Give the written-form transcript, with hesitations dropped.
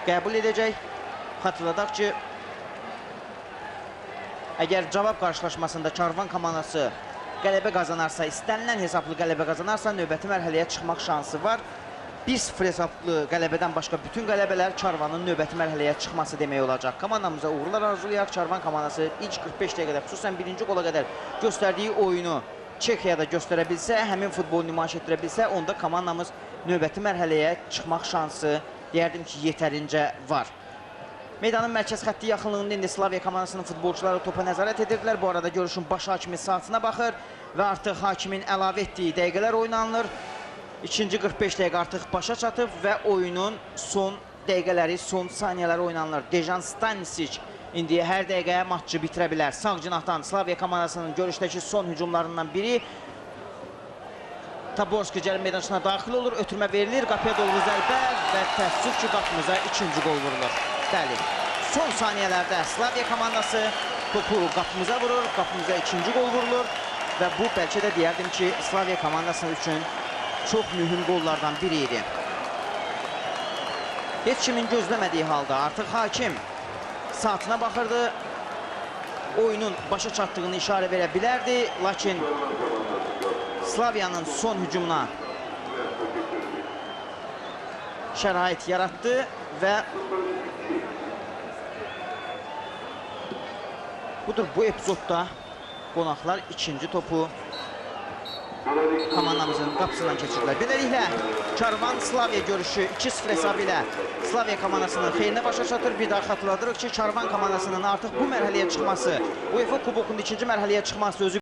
qəbul edəcək. Xatırladaq ki, əgər cavab qarşılaşmasında Karvan komandası qələbə qazanarsa, istənilən hesablı qələbə qazanarsa, növbəti mərhələyə çıxmaq şansı var. 1-0 hesablı qələbədən başqa bütün qələbələr Karvanın növbəti mərhələyə çıxması demək olacaq. Komandamıza uğurlar arzulayaq. Karvan komandası ilk 45 dəqiqədə, xüsusən birinci qola qədər göstərdiyi oyunu Çexiyada göstərə bilsə, həmin futbol nümayiş etdirə bilsə, onda komandamız növbəti mərhələyə çıxmaq şansı deyərdim ki, yetərincə var. Meydanın mərkəz xətti yaxınlığında indi Slavia komandasının futbolçuları topa nəzarət edirdilər. Bu arada görüşün baş hakimi saatına baxır və artıq hakimin əlavə etdiyi dəqiqələr oynanılır. İkinci 45 dəqiqə artıq başa çatıb və oyunun son dəqiqələri, son saniyələri oynanılır. Dejan Stanisic indi hər dəqiqəyə matçı bitirə bilər. Sağ cinahdan Slavia komandasının görüşdəki son hücumlarından biri. Taborski cərim meydançına daxil olur, ötürmə verilir, qapıya doğru zərbə və təəssüf ki, qapımıza ikinci gol vurulur. Bəli, son saniyələrdə Slavia komandası topu qapımıza vurur, qapımıza ikinci gol vurulur və bu bəlkə də deyərdim ki, Slavia komandası üçün çox mühüm qollardan biri idi. Heç kimin gözləmədiyi halda artıq hakim saatına baxırdı, oyunun başa çatdığını işarə verə bilərdi, lakin Slaviyanın son hücumuna şərait yaratdı və budur bu epizodda qonaqlar ikinci topu komandamızın qapısından keçirdilər. Beləliklə, Karvan Slavia görüşü 2-0 hesabı ilə Slavia komandasının xeyrinə başa çatır. Bir daha xatırladırıq ki, Karvan komandasının artıq bu mərhələyə çıxması, UEFA Kubokunda ikinci mərhələyə çıxması özü